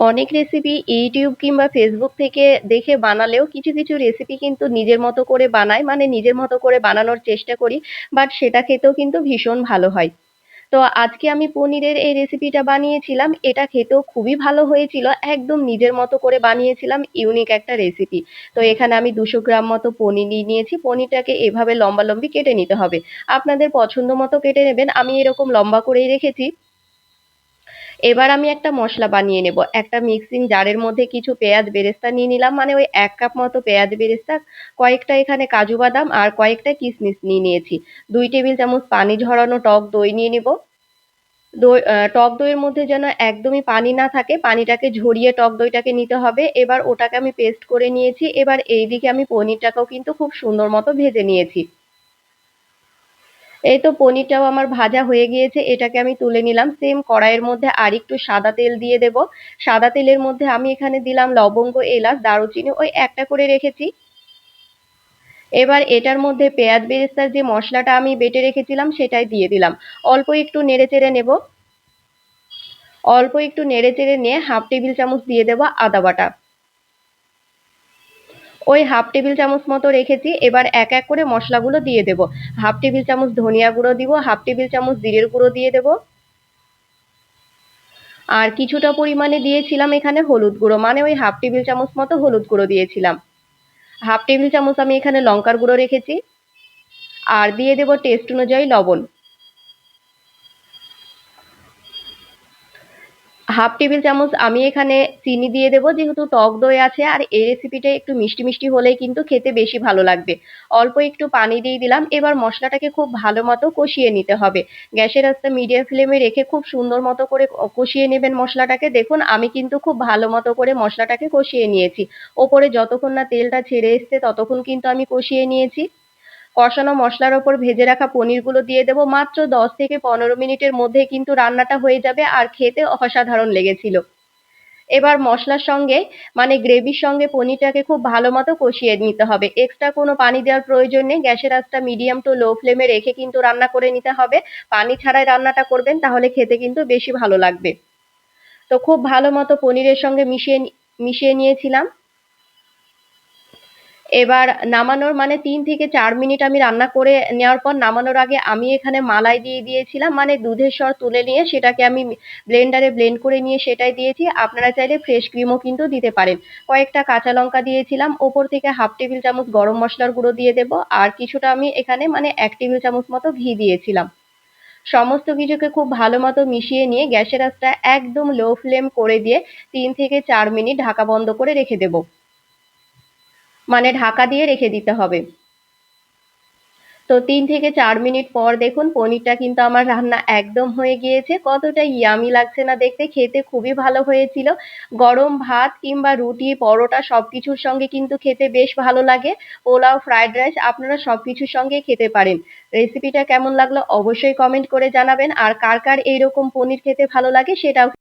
অনেক recipe YouTube কিংবা Facebook থেকে দেখে বানালেও কিছু কিছু রেসিপি কিন্তু নিজের মতো করে বানাই, মানে নিজের মতো করে বানানোর চেষ্টা করি। বাট সেটা খেতেও কিন্তু ভীষণ ভালো হয়। তো আজকে আমি পনিরের এই রেসিপিটা বানিয়েছিলাম। এটা খেতেও খুবই ভালো হয়েছিল। একদম নিজের মতো করে বানিয়েছিলাম, ইউনিক একটা রেসিপি। তো এখানে আমি 200 গ্রাম মতো পনির নিয়ে নিয়েছি। পনিরটাকে এভাবে লম্বা কেটে নিতে হবে। আপনাদের পছন্দ মতো কেটে নেবেন। আমি এরকম লম্বা করেই রেখেছি। এবার আমি একটা মশলা বানিয়ে নেব। একটা মিক্সিং জারের মধ্যে কিছু পেঁয়াজ বেরেস্তা নিয়ে নিলাম, মানে ওই 1 কাপ মতো পেঁয়াজ বেরেস্তা, কয়েকটা এখানে কাজু বাদাম আর কয়েকটা কিশমিশ নিয়ে নিয়েছি। 2 টেবিল চামচ পানি ঝরানো টক দই নিয়ে নেব। টক দইয়ের মধ্যে যেন একদমই পানি না থাকে, পানিটাকে ঝরিয়ে টক দইটাকে নিতে হবে। এবার ওটাকে আমি পেস্ট করে নিয়েছি। এবার এইদিকে আমি পনিরটাকেও কিন্তু খুব সুন্দর মতো ভেজে নিয়েছি। এই তো পনিরটাও আমার ভাজা হয়ে গিয়েছে, এটাকে আমি তুলে নিলাম। সেম কড়াইয়ের মধ্যে আরেকটু সাদা তেল দিয়ে দেব। সাদা তেলের মধ্যে আমি এখানে দিলাম লবঙ্গ, এলাচ, দারুচিনি, ওই একটা করে রেখেছি। এবার এটার মধ্যে পেঁয়াজ বেরেস্তার যে মশলাটা আমি বেটে রেখেছিলাম সেটাই দিয়ে দিলাম। অল্প একটু নেড়ে চেড়ে নেব। অল্প একটু নেড়ে চেড়ে নিয়ে হাফ টেবিল চামচ দিয়ে দেব আদা বাটা। ওই হাফ টেবিল চামচ মতো রেখেছি। এবার এক এক করে মশলাগুলো দিয়ে দেব। হাফ টেবিল চামচ ধনিয়া গুঁড়ো দিব, হাফ টেবিল চামচ জিরের গুঁড়ো দিয়ে দেব, আর কিছুটা পরিমাণে দিয়েছিলাম এখানে হলুদ গুঁড়ো, মানে ওই হাফ টেবিল চামচ মতো হলুদ গুঁড়ো দিয়েছিলাম। হাফ টেবিল চামচ আমি এখানে লঙ্কার গুঁড়ো রেখেছি, আর দিয়ে দেব টেস্ট অনুযায়ী লবণ। হাফ টেবিল চামচ আমি এখানে চিনি দিয়ে দেবো, যেহেতু টক দই আছে আর এই রেসিপিটা একটু মিষ্টি মিষ্টি হলেই কিন্তু খেতে বেশি ভালো লাগবে। অল্প একটু পানি দিয়ে দিলাম। এবার মশলাটাকে খুব ভালো মতো কষিয়ে নিতে হবে। গ্যাসের আঁচটা মিডিয়াম ফ্লেমে রেখে খুব সুন্দর মতো করে কষিয়ে নেবেন মশলাটাকে। দেখুন আমি কিন্তু খুব ভালো মতো করে মশলাটাকে কষিয়ে নিয়েছি। ওপরে যতক্ষণ না তেলটা ছেড়ে এসছে ততক্ষণ কিন্তু আমি কষিয়ে নিয়েছি। কষানো মশলার ওপর ভেজে রাখা পনিরগুলো দিয়ে দেবো। মাত্র 10 থেকে 15 মিনিটের মধ্যে কিন্তু রান্নাটা হয়ে যাবে, আর খেতে অসাধারণ লেগেছিল। এবার মশলার সঙ্গে, মানে গ্রেভির সঙ্গে পনিরটাকে খুব ভালো মতো কষিয়ে নিতে হবে। এক্সট্রা কোনো পানি দেওয়ার প্রয়োজন নেই। গ্যাসের আঁচটা মিডিয়াম টু লো ফ্লেমে রেখে কিন্তু রান্না করে নিতে হবে। পানি ছাড়াই রান্নাটা করবেন, তাহলে খেতে কিন্তু বেশি ভালো লাগবে। তো খুব ভালো মতো পনিরের সঙ্গে মিশিয়ে নিয়েছিলাম। এবার নামানোর, মানে 3 থেকে 4 মিনিট আমি রান্না করে নেওয়ার পর নামানোর আগে আমি এখানে মালাই দিয়ে দিয়েছিলাম, মানে দুধের সর তুলে নিয়ে সেটাকে আমি ব্লেন্ডারে ব্লেন্ড করে নিয়ে সেটাই দিয়েছি। আপনারা চাইলে ফ্রেশ ক্রিমও কিন্তু দিতে পারেন। কয়েকটা কাঁচা লঙ্কা দিয়েছিলাম। ওপর থেকে হাফ টেবিল চামচ গরম মশলার গুঁড়ো দিয়ে দেব, আর কিছুটা আমি এখানে মানে 1 টেবিল চামচ মতো ঘি দিয়েছিলাম। সমস্ত কিছুকে খুব ভালো মতো মিশিয়ে নিয়ে গ্যাসের আঁচটা একদম লো ফ্লেম করে দিয়ে 3 থেকে 4 মিনিট ঢাকা বন্ধ করে রেখে দেব, মানে ঢাকা দিয়ে রেখে দিতে হবে। তো 3 থেকে 4 মিনিট পর দেখুন পনিরটা কিন্তু আমার রান্না একদম হয়ে গিয়েছে। কতটা ইয়ামি লাগছে না দেখতে, খেতে খুবই ভালো হয়েছিল। গরম ভাত কিংবা রুটি, পরোটা সবকিছুর সঙ্গে কিন্তু খেতে বেশ ভালো লাগে। পোলাও, ফ্রাইড রাইস আপনারা সবকিছুর সঙ্গেই খেতে পারেন। রেসিপিটা কেমন লাগলো অবশ্যই কমেন্ট করে জানাবেন, আর কার কার এইরকম পনির খেতে ভালো লাগে সেটাও